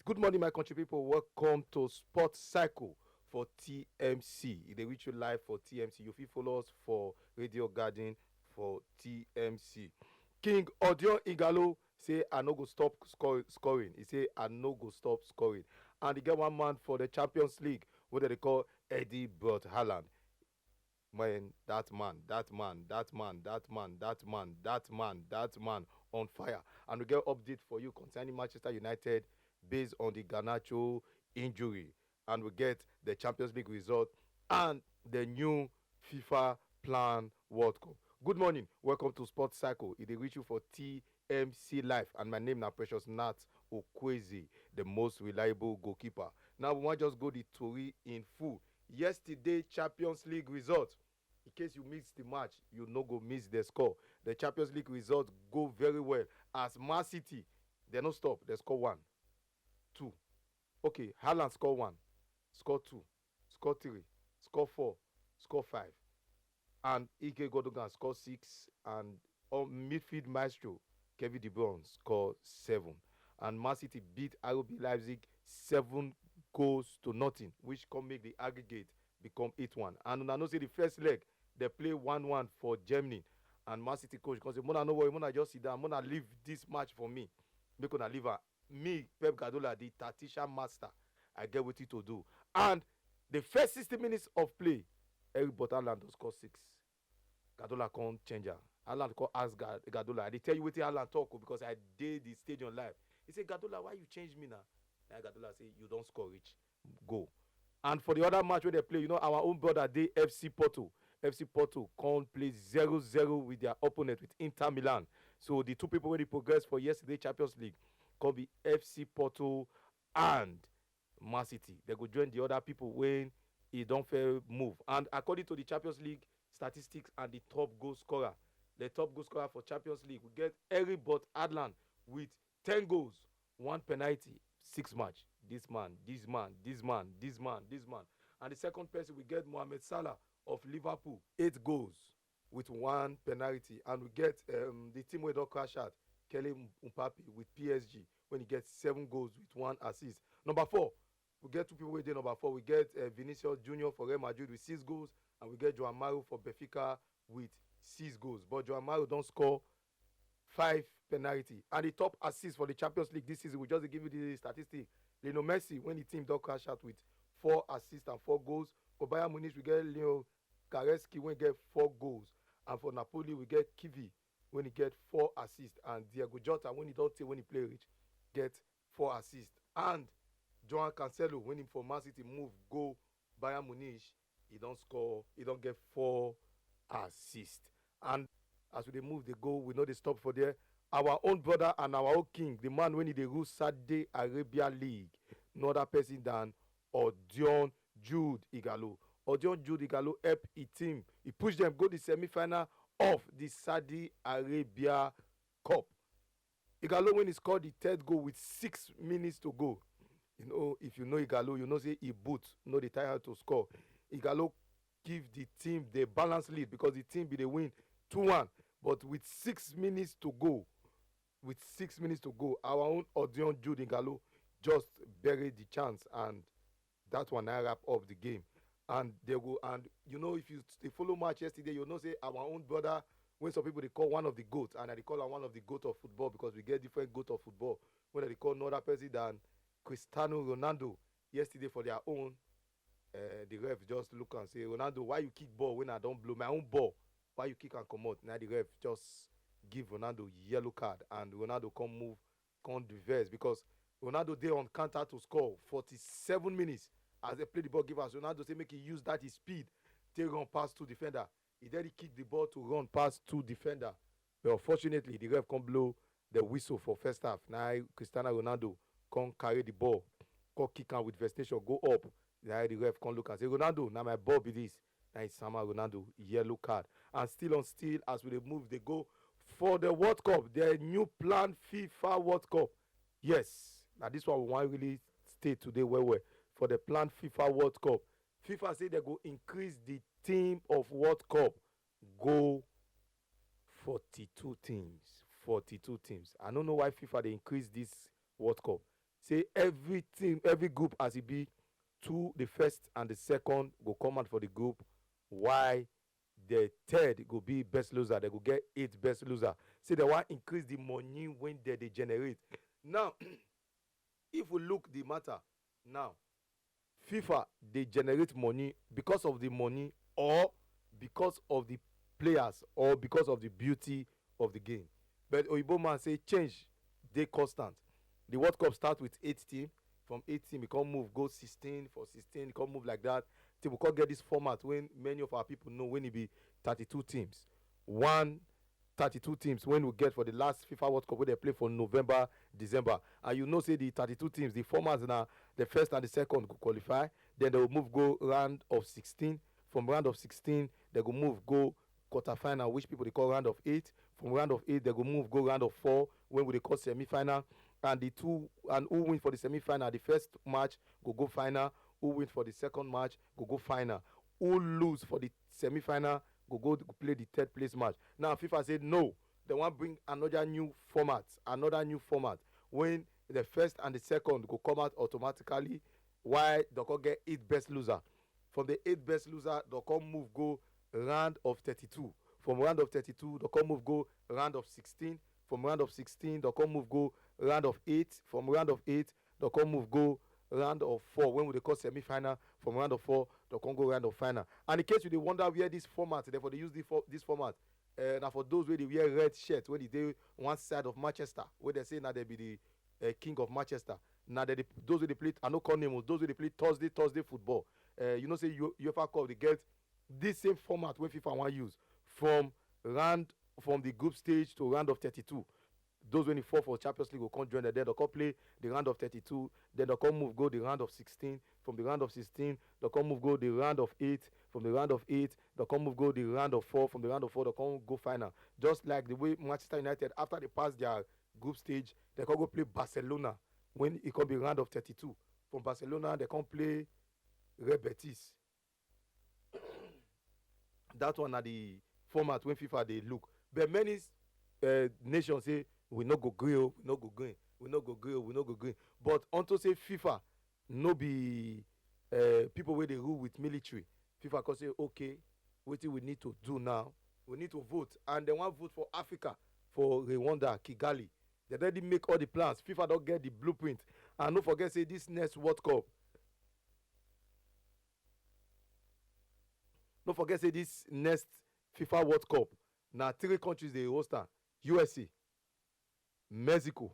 Good morning, my country people. Welcome to Sports Cycle for TMC. They reach you live for TMC. You feel follow us for Radio Garden for TMC. King Odion Igalo say I no go stop scoring. He say I no go stop scoring. And he get one man for the Champions League, what they call Eddie Burt Haaland. Man, that man on fire. And we get update for you concerning Manchester United based on the Garnacho injury. And we get the Champions League result and the new FIFA plan World Cup. Good morning. Welcome to Sports Cycle. It will reach you for TMC Live. And my name now Precious Naths Okweze, the most reliable goalkeeper. Now we want just go the Tory in full. Yesterday Champions League result. In case you miss the match, you no go miss the score. The Champions League results go very well. As Man City, they no stop. They score 1, 2. Okay, Haaland score 1, score 2, score 3, score 4, score 5. And Ike Godogan score 6. And on midfield maestro, Kevin De Bruyne score 7. And Man City beat RB Leipzig 7-0, which can make the aggregate become 8-1. And I know say the first leg, they play 1-1 for Germany. And Man City coach can say, Mona, no worry, Mona just sit down. Mona leave this match for me. Make una leave her. Me, Pep Guardiola, the tactician master, I get what to do. And the first 60 minutes of play, Eric Haaland score 6. Guardiola can't change her. Haaland can't ask Guardiola. They tell you what Haaland talk because I did the stadium live. He said, Guardiola, why you change me now? And Guardiola say, you don't score rich. Go. And for the other match where they play, our own brother, they FC Porto. FC Porto can't play 0-0 with their opponent, with Inter Milan. So the two people when they progress for yesterday Champions League can be FC Porto and Man City. They go join the other people when he don't fair move. And according to the Champions League statistics and the top goal scorer, the top goal scorer for Champions League, we get Eric Haaland with 10 goals, 1 penalty, 6 match. This man. And the second person, we get Mohamed Salah of Liverpool, 8 goals with 1 penalty. And we get the team where don't crash out, Kelly Mbappe with PSG, when he gets 7 goals with 1 assist. Number 4, we get 2 people where they number 4. We get Vinicius Junior for Real Madrid with 6 goals. And we get João Mario for Benfica with 6 goals. But João Mario don't score 5 penalty. And the top assist for the Champions League this season, we just give you the statistic. Lionel Messi, when the team don't crash out with 4 assists and 4 goals. For Bayern Munich, we get Leo Goretzka when he get 4 goals. And for Napoli, we get Kivi when he get 4 assists. And Diego Jota, when he don't take when he play rich, get 4 assists. And Joao Cancelo, when he for Man City move, go Bayern Munich, he don't score, he don't get 4 assists. And as we move, they go, we know they stop for there. Our own brother and our own king, the man when he rule Saudi Arabia League, no other person than Odion Jude Igalo. Odion Jude Igalo help his team. He pushed them go the semi-final of the Saudi Arabia Cup. Igalo when he scored the 3rd goal with 6 minutes to go. If you know Igalo, you know say he boot, know the time to score. Igalo give the team the balanced lead because the team be the win 2-1. But with 6 minutes to go, our own Odion Jude Igalo just buried the chance, and that one I wrap up the game. And they go, and if you follow match yesterday, say our own brother, when some people they call one of the GOAT, and they call him one of the GOAT of football because we get different GOAT of football. When they call no other person than Cristiano Ronaldo yesterday for their own, the ref just look and say, Ronaldo, why you kick ball when I don't blow my own ball? Why you kick and come out? Now the ref just give Ronaldo yellow card, and Ronaldo can't reverse because Ronaldo dey on counter to score 47 minutes as they play the ball. Give us Ronaldo say make he use that his speed, take run past 2 defender. He then kick the ball to run past 2 defender. But unfortunately, the ref can't blow the whistle for first half. Now Cristiano Ronaldo can't carry the ball, can't kick out with vestation, go up. Now the ref can't look and say, Ronaldo, now my ball be this. Now it's Sama Ronaldo, yellow card. And still on still, as we move, they go for the World Cup, the new planned FIFA World Cup. Yes, now this one we want really stay today well for the planned FIFA World Cup. FIFA say they go increase the team of World Cup, go 42 teams. 42 teams. I don't know why FIFA they increase this World Cup. say every team, every group as it be, two, the first and the second go come out for the group, why the third go be best loser, they go get 8 best loser. Say they want increase the money when they generate. Now, if we look the matter now, FIFA they generate money because of the money, or because of the players, or because of the beauty of the game. But Oyibo man say change they constant. The World Cup start with 8 team. From 8 team, we can move go 16, for 16, it can move like that. Till we can get this format when many of our people know when it be 32 teams. One 32 teams when we get for the last FIFA World Cup where they play for November, December. And you know, say the 32 teams, the formats now, the first and the second go qualify. Then they will move go round of 16. From round of 16, they go move go quarterfinal, which people they call round of 8. From round of 8, they go move go round of 4, when we they call semi-final. And the two, and who win for the semi-final, the first match go final. Who win for the second match go final. Who lose for the semi-final go play the third place match. Now FIFA said no, they want bring another new format, when the first and the second go come out automatically, while they can get 8 best loser. From the 8 best loser, they can move go round of 32. From round of 32, they can move go round of 16. From round of 16, they can move go round of 8. From round of 8, they can move go round of 4, when we call semi-final. From round of 4, they can go round of final. And in case you dey wonder where this format, therefore they use this format, now for those where they wear red shirt when they one side of Manchester, where they say now they be the king of Manchester. Now those where they play, I no call names, those where they play Thursday football. You know, say UEFA Cup, they get this same format when FIFA want use from the group stage to round of 32. Those when they fall for Champions League will come join them. Then they'll come play the round of 32. Then they'll come move go the round of 16. From the round of 16, they'll come move go the round of 8. From the round of 8, they'll come move go the round of 4. From the round of 4, they'll come go final. Just like the way Manchester United, after they pass their group stage, they can go play Barcelona when it can be round of 32. From Barcelona, they can play Real Betis. That one are the format when FIFA they look. But many nations say we no go green, we no go green, we no go green, we no go green. But unto say FIFA no be people where they rule with military. FIFA can say okay, what we need to do now? We need to vote, and they want vote for Africa, for Rwanda, Kigali. They already make all the plans. FIFA don't get the blueprint, and don't forget say this next World Cup. Don't forget say this next FIFA World Cup. Now 3 countries they host am: USA, Mexico,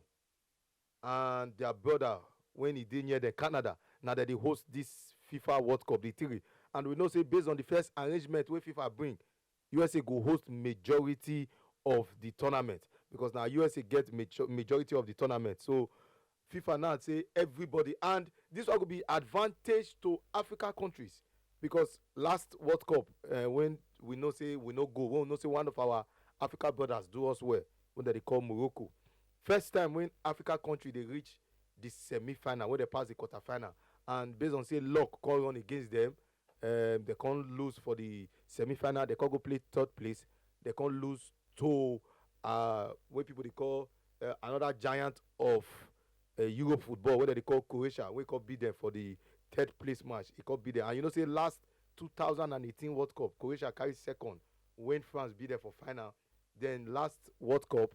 and their brother when he did near the Canada. Now that they host this FIFA World Cup, the 3. And we know say based on the first arrangement where FIFA bring, USA go host majority of the tournament, because now USA get majority of the tournament. So FIFA now say everybody, and this one will be advantage to Africa countries, because last World Cup when we know say we no go, we know say one of our Africa brothers do us well when they call Morocco. First time when Africa country they reach the semi-final, when they pass the quarter-final, and based on say luck call on against them, they can't lose for the semi-final. They can't go play 3rd place. They can't lose to what people they call another giant of Europe football, whether they call Croatia. We can't beat them for the 3rd place match. It can't beat them. And you know, say last 2018 World Cup, Croatia carried 2nd when France beat them for final. Then last World Cup,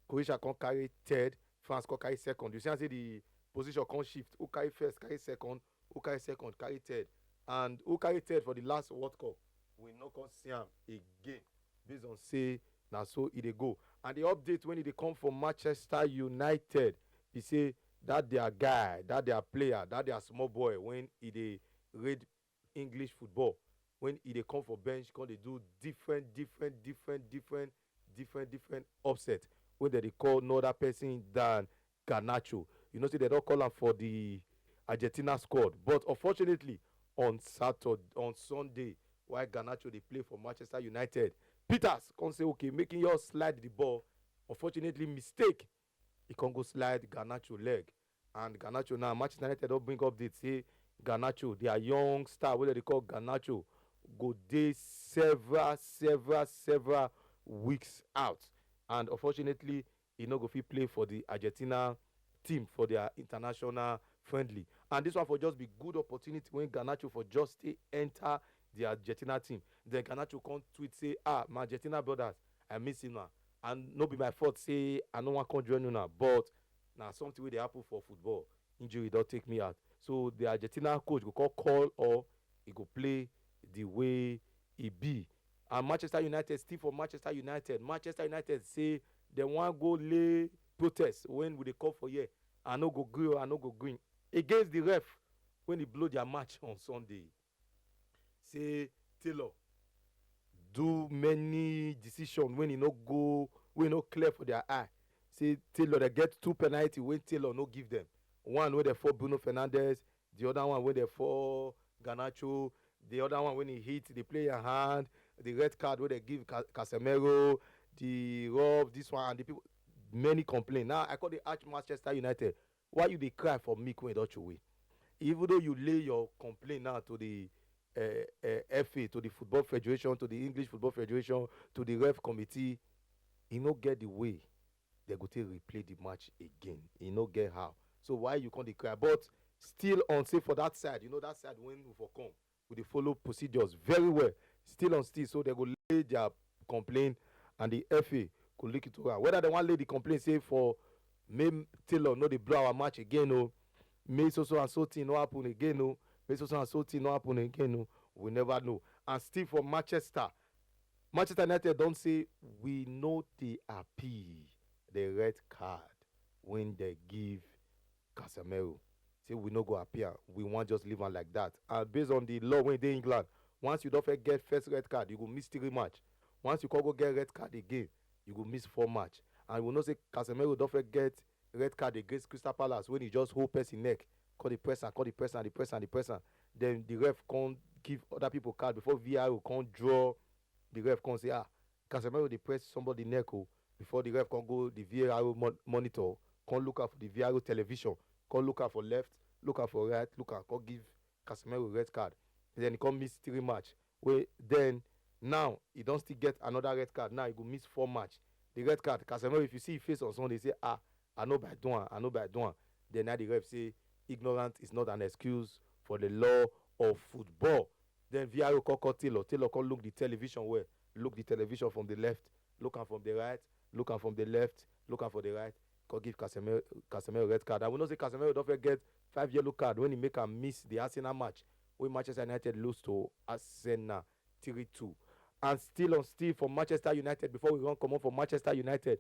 Croatia can carry 3rd, France can carry 2nd. You see, I say the position can shift. Who carry 1st, carry 2nd. Who carry 2nd, carry 3rd. And who carry 3rd for the last World Cup, we no can see am again. Based on say, now so it go. And the update when it come from Manchester United, he say that their guy, that their player, that their small boy, when he read English football, when he come for bench, can they do different upset, when they call no other person than Garnacho. You know, say they don't call him for the Argentina squad, but unfortunately on Sunday, while Garnacho they play for Manchester United, Peters can say okay, making you slide the ball. Unfortunately, mistake. He can go slide Garnacho leg, and Garnacho now Manchester United don't bring up this. Say Garnacho, their young star, what they call Garnacho, go dey several weeks out, and unfortunately he no go fit play for the Argentina team for their international friendly. And this one for just be good opportunity when Garnacho for just stay enter the Argentina team. Then Garnacho come tweet say, my Argentina brothers, I miss him now. And no be my fault say I no wan come join you now, but na something wey dey happen for football. Injury don take me out. So the Argentina coach go call or he go play the way e be. And Manchester United still for Manchester United. Manchester United say dem wan go lay protest when we dey call for here. I no go gree, I no go gree against the ref when he blow their match on Sunday. Say Taylor do many decisions when he no go, when he no clear for their eye. Say Taylor they get 2 penalty when Taylor no give them. One when they for Bruno Fernandes, the other one when they for Garnacho, the other one when he hit the player hand, the red card when they give Casemiro, the rub, this one, and the people many complain. Now I call the Arch Manchester United. Why you dey cry for me when don't you win? Even though you lay your complaint now to the FA, to the Football Federation, to the English Football Federation, to the ref committee, he no get the way they go to replay the match again. He no get how. So why you can't declare? But still on say for that side, that side when we for come, we dey follow procedures very well. Still on still, so they go lay their complaint and the FA could look it over. Whether they want lay the complaint say for may Taylor no dey blow our match again, oh, may so and so thing no happen again, oh, may so and so thing no happen again, oh, we never know. And still for Manchester United don't say we know they appeal the red card when they give Casemiro. Say we no go appear. We want just leave am like that. And based on the law when they England, once you don't get first red card, you go miss 3 match. Once you can go get red card again, you go miss 4 match. And we know say Casemiro don't get red card against Crystal Palace when he just hold person neck, call the presser. Then the ref can't give other people card before VAR can't draw. The ref can't say Casemiro they press somebody neck before the ref can go the VAR monitor, can't look out for the VAR television, can't look out for left, look out for right, look out, can't give Casemiro red card. Then he can't miss 3 match. Then now he don't still get another red card. Now he go miss 4 match. The red card, Casemiro, if you see his face on Sunday, say I know by doing, Then now the ref say ignorance is not an excuse for the law of football. Then VAR call Taylor can look the television where look the television from the left, look am from the right, look am from the left, look am for the right, can give Casemiro red card. And we know say Casemiro don't get 5 yellow card when he make am miss the Arsenal match when Manchester United lose to Arsenal 3-2. And still on still for Manchester United, before we run come on for Manchester United,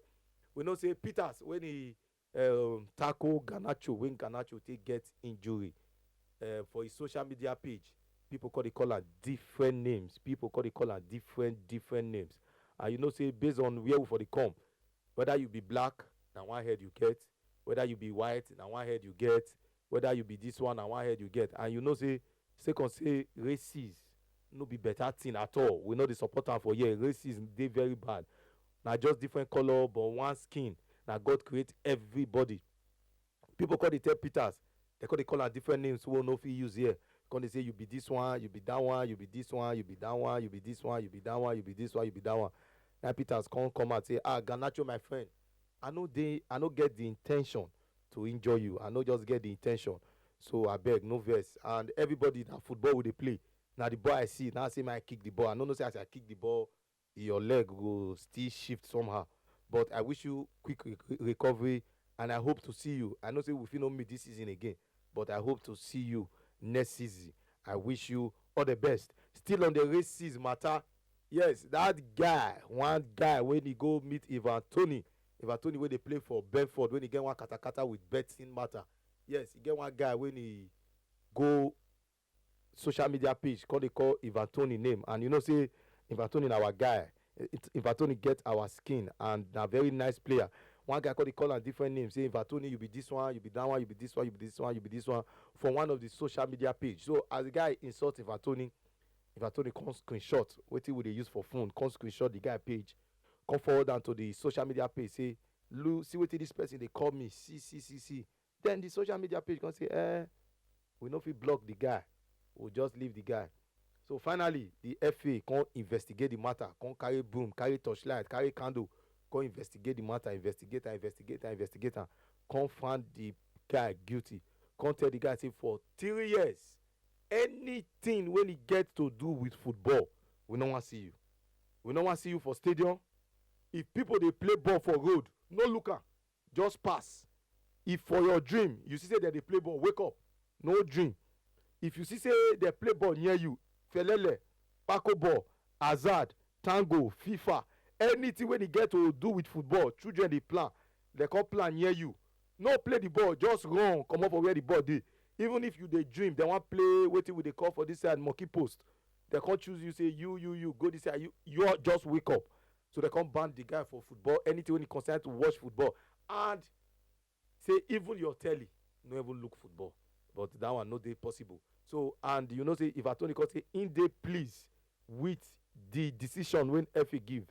we know say Peters when he tackle Garnacho when Garnacho take get injury for his social media page, people call am different names. Different names. And you know say based on where we for the come, whether you be black, na one head you get, whether you be white, na one head you get, whether you be this one, na one head you get. And you know say second say races no be better thing at all. We know the supporter for here. Racism dey very bad. Na just different color but one skin. Na God create everybody. People call the tell Peters, they call am different names wey we no fit use here. Come they say you be this one, you be that one, you be this one, you be that one, you be this one, you be that one, you be this one, you be that one. Now Peters come out say, Garnacho, my friend, I no get the intention to injure you. I no just get the intention. So I beg, no verse. And everybody that football will they play. Now the ball I see, now I say I kick the ball. I no say as I kick the ball, your leg will still shift somehow. But I wish you quick recovery, and I hope to see you. I know say we fit not meet this season again, but I hope to see you next season. I wish you all the best. Still on the racism matter, yes, that guy, one guy when he go meet Ivan Toney wey dey play for Brentford, when he get one katakata with betting matter. Yes, he get one guy when he go social media page call Ivan Toney name, and you know say Ivan Toney na our guy. Ivan Toney get our skin and na very nice player. One guy call am different names, say Ivan Toney, you be this one, you be that one, you be this one, you be this one, you be this one, from one of the social media page. So as the guy insult Ivan Toney come screenshot wetin we dey use for phone, come screenshot the guy page, come forward down to the social media page, say look, see wetin this person dey call me, see. Then the social media page come say we no fit block the guy, we'll just leave the guy. So finally the FA come investigate the matter, come carry broom, carry torchlight, carry candle, come investigate the matter, investigate am, come find the guy guilty, come tell the guy say for 3 years anything when he get to do with football, we no wan see you. We no wan see you for stadium. If people dey play ball for road, no look am, just pass. If for your dream you see say dem dey play ball, wake up, no dream. If you see say dem play ball near you, felele, pako ball, hazard, tango, fifa, anything wey e get to do with football, children dey plan, dem come plan near you, no play the ball, just run comot for where the ball dey. Even if you dey dream dem wan play wetin we dey call for this side monkey post, dem come choose you say you go this side, you just wake up. So dem come ban the guy for football, anything wey e concern to watch football, and say even your telly no even look football. But that one no dey possible. So, and you know say if attorney come say im dey pleased with the decision wey FA give,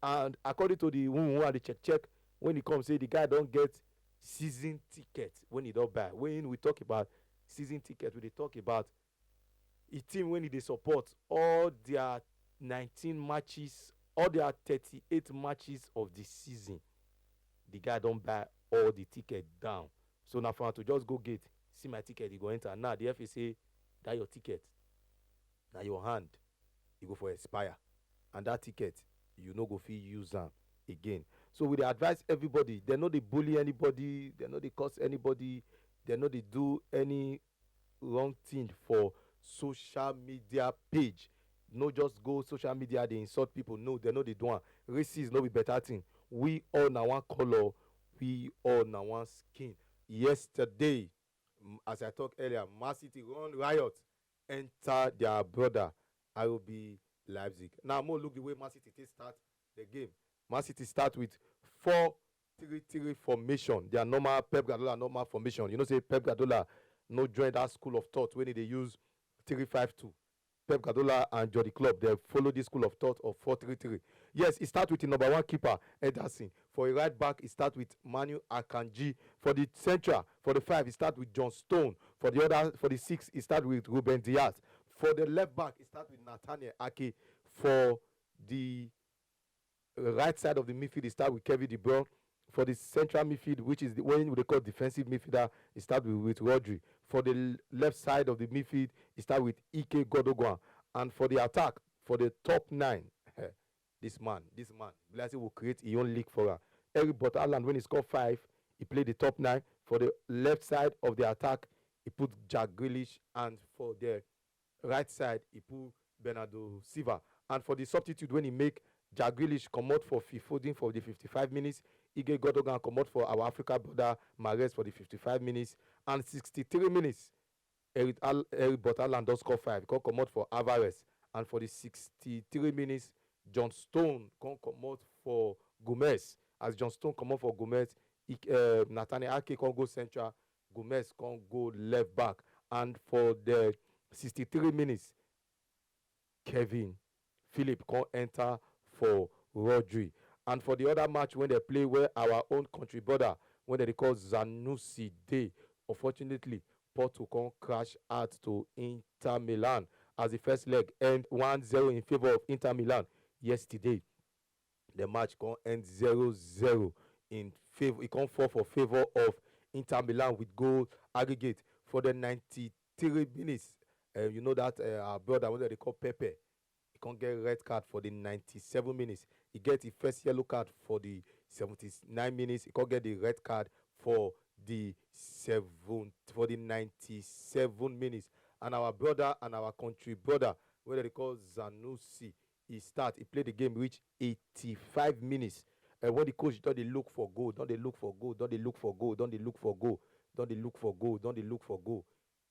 and according to the one wey dey check when e come say the guy don get season ticket when he don buy. When we talk about season ticket, we dey talk about a team when e dey support all their 19 matches, all their 38 matches of the season. The guy don buy all the ticket down. So now for am to just go gate, see my ticket, you go enter. Now the FA say that your ticket, na your hand, e go for expire, and that ticket you no go fit use am again. So we dey advise everybody, dem no dey bully anybody, dem no dey curse anybody, dem no dey do any wrong thing for social media page. No just go social media dey insult people, no, dem no dey do am. Racism no be better thing. We all na one color, we all na one skin. Yesterday, as I talk earlier, Man City run riot enter their brother RB Leipzig. Now more look the way Man City start the game. Man City start with 4-3-3 formation, their normal Pep Guardiola normal formation. You know say Pep Guardiola no join that school of thought when they use 3-5-2. Pep Guardiola and Jody Klopp, they follow this school of thought of 4-3-3. Yes, it starts with the number one keeper, Ederson. For a right back, it starts with Manu Akanji. For the central, for the 5, it starts with John Stone. For the 6, it starts with Ruben Diaz. For the left back, it starts with Nathaniel Ake. For the right side of the midfield, it starts with Kevin De Bruyne. For the central midfield, which is the one they call defensive midfielder, it starts with Rodri. For the left side of the midfield, it starts with Ike Godogwan. And for the attack, for the top 9, this man, Blasi will create his own league for her. Eric Botterland, when he scored 5, he played the top 9. For the left side of the attack, he put Jack Grealish. And for the right side, he put Bernardo Silva. And for the substitute, when he make Jack Grealish come out for Foden for the 55 minutes, Ige Godogan come out for our Africa brother Mahrez for the 55 minutes. And 63 minutes, Eric Botterland does score 5. He come out for Alvarez. And for the 63 minutes, John Stone come out for Gomez. As John Stone come out for Gomez, Nathaniel Ake can go central, Gomez can go left back. And for the 63 minutes, Kevin Philip can enter for Rodri. And for the other match, when they play where our own country brother, when they call Zanussi Day, unfortunately, Porto can crash out to Inter Milan as the first leg end 1-0 in favor of Inter Milan. Yesterday, the match can end 0-0 in favor. It can fall for favor of Inter Milan with goal aggregate for the 93 minutes. You know that our brother, when they call Pepe, he can't get red card for the 97 minutes. He gets the first yellow card for the 79 minutes. He can't get the red card for the 97 minutes. And our brother and our country brother, whether they call Zanussi, he played the game, reach 85 minutes. And when the coach don't they look for goal,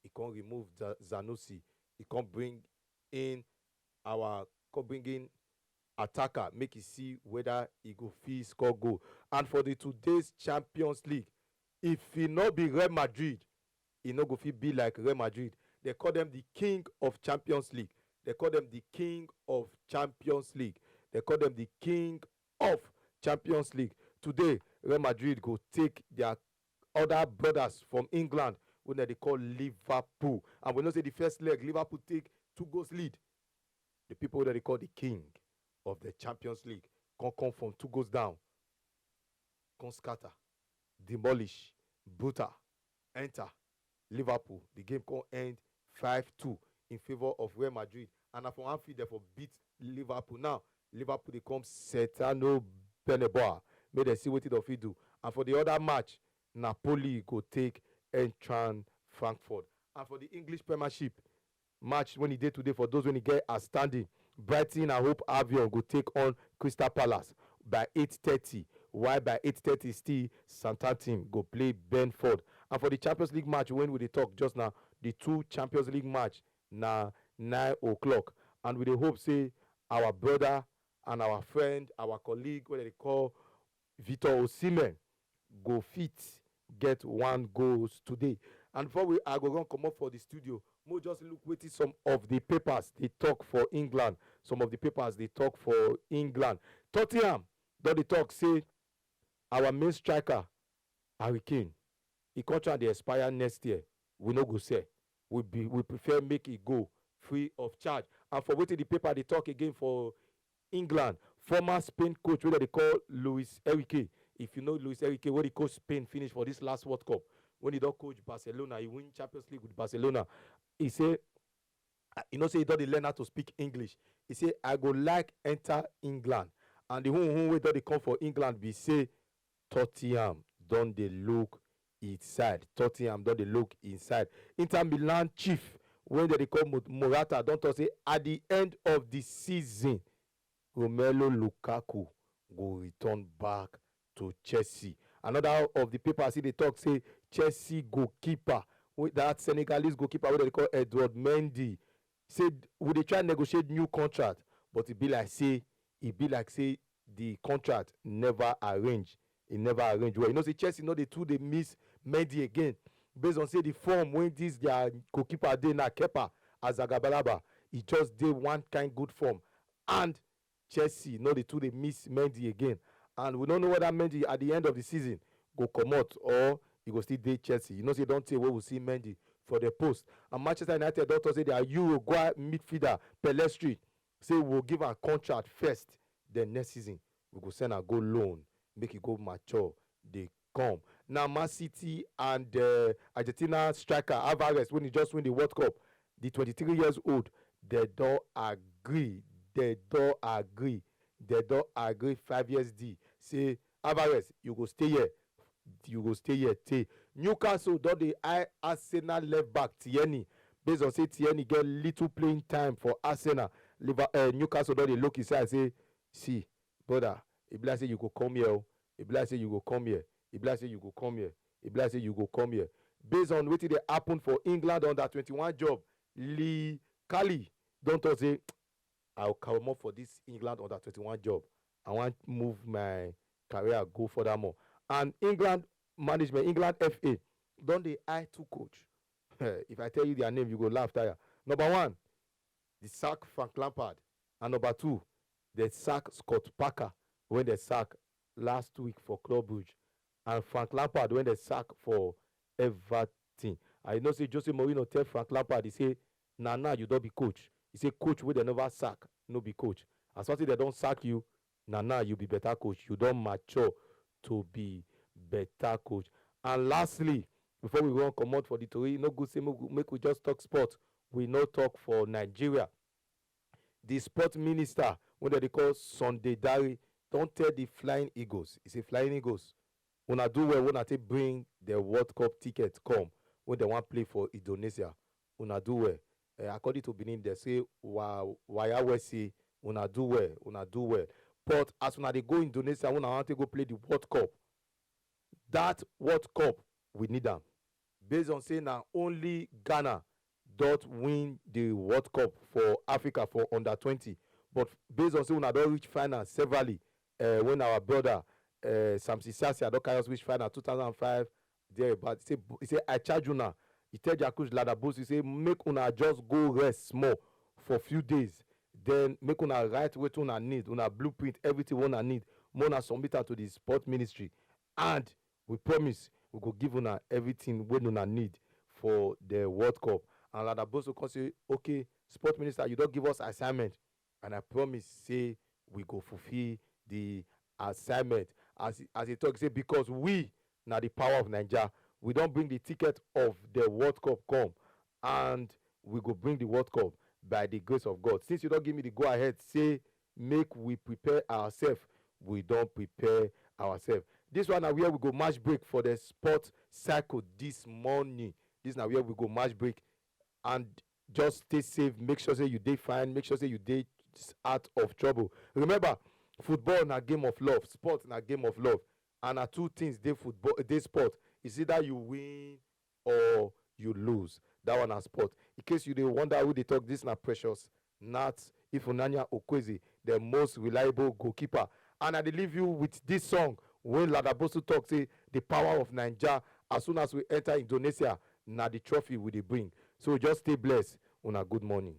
he can't remove Zanussi. He can't bring in attacker, make you see whether he go fit score goal. And for the today's Champions League, if he not be Real Madrid, he no go fit be like Real Madrid. They call them the king of Champions League. They call them the king of Champions League. They call them the king of Champions League. Today, Real Madrid go take their other brothers from England when they call Liverpool. And we know say the first leg, Liverpool take 2 goals lead. The people that they call the king of the Champions League come from 2 goals down, come scatter, demolish Buta enter Liverpool. The game can end 5-2 in favour of Real Madrid. And na for Anfield, therefore beat Liverpool. Now, Liverpool they come Setano Beneboa. Make dem see wetin dem fit do. And for the other match, Napoli go take Eintracht Frankfurt. And for the English Premiership match when e dey today, for those when e get outstanding, Brighton and Hope Albion go take on Crystal Palace by 8:30. While by 8:30 still Southampton go play Brentford. And for the Champions League match when we dey talk just now, the two Champions League match na 9 o'clock. And we dey hope say our brother and our friend, our colleague wey dem dey call Victor Osimhen go fit get one goals today. And before I go run comot for the studio, mo just look wetin some of the papers dey talk for England. Some of the papers dey talk for England. Tottenham don dey talk say our main striker Harry Kane, e contract dey expire next year. We no go sell. We prefer make e go free of charge. And for wetin the paper dey talk again for England, former Spain coach wey dem dey call Luis Enrique. If you know Luis Enrique, when he coach Spain finish for this last World Cup, when he don coach Barcelona, he win Champions League with Barcelona. He say, you know, say he don dey learn how to speak English. He say, I go like enter England. And the one wey don dey come for England be say Tottenham don dey look inside. Tottenham don dey look inside. Inter Milan chief wey dem dey call Morata don talk say at the end of the season, Romelu Lukaku go return back to Chelsea. Another of the papers dey talk say Chelsea goalkeeper, that Senegalese goalkeeper wey dem dey call Edouard Mendy, say we dey try negotiate new contract, but e be like say the contract never arrange. E never arrange well. You know say Chelsea no dey too dey miss Mendy again, based on say the form wey this their goalkeeper dey na Kepa Azagabalaba, e just dey one kind good form, and Chelsea no dey too dey miss Mendy again. And we don't know whether Mendy at the end of the season go comot or he go still dey Chelsea. You know say don't say we will see Mendy for the post. And Manchester United don talk say their Uruguay midfielder Pelestri say we will give am contract first, then next season we go send am go loan, make e go mature, dey come. Now Man City and Argentina striker Alvarez, when he just win the World Cup, the 23 years old, they don agree 5 years deal. Say Alvarez, you go stay here tey. Newcastle don dey eye Arsenal left back Tierney, based on say Tierney get little playing time for Arsenal. Newcastle don dey look inside say, see brother, e be like say you go come here o, e be like say you go come here, e be like say you go come here, e be like say you go come here. Based on wetin dey happen for England under 21 job, Lee Kelly don talk say I will come up for this England under 21 job. I want move my career go furthermore. And England management, England FA, don dey eye two coach. If I tell you their name, you go laugh tire. Number one, they sack Frank Lampard. And number two, they sack Scott Parker when they sack last week for Club Brugge. And Frank Lampard when they sack for Everton. I know say Jose Mourinho tell Frank Lampard, he say, nah, you don't be coach. He say, coach wey they never sack, no be coach. As far as they don't sack you, nah, you be better coach. You don't mature to be better coach. And lastly, before we go on comot for the tori, no good say make we just talk sport. We no talk for Nigeria. The sport minister, when they call Sunday Dare, don't tell the Flying Eagles. He say, Flying Eagles, una do well, una take bring the World Cup ticket come when they want play for Indonesia. Una do well. According to Benin, they say, waya we say, una do well. But as una they go Indonesia, una want to go play the World Cup. That World Cup, we need them. Based on saying now only Ghana don't win the World Cup for Africa for under 20. But based on saying una don't reach final severally, when our brother Samson Sassia don't carry us reach final 2005 there, but he say I charge una. He tell Jacques Ladabos, he say make una just go rest small for few days. Then make una write what una need, una blueprint, everything una need. Una submit to the sport ministry. And we promise we go give una everything we una need for the World Cup. And Ladabos will say, okay, sport minister, you don't give us assignment. And I promise, say, we go fulfill the assignment. As he talk, say, because we, now the power of Nigeria, we don bring the ticket of the World Cup come, and we go bring the World Cup by the grace of God. Since you don give me the go ahead, say make we prepare ourselves, we don prepare ourselves. This one na where we go match break for the sport cycle this morning. This na where we go match break, and just stay safe, make sure say you dey fine, make sure say you dey out of trouble. Remember, football na game of love, sport na game of love, and na two things dey football, dey sport. It's either you win or you lose. That one na sport. In case you dey wonder who dey talk, this na Precious Naths Ifunanya Okweze, the most reliable goalkeeper. And I dey leave you with this song when Ladabosu talk say the power of Naija. As soon as we enter Indonesia, na the trophy we dey bring. So just stay blessed. Una good morning.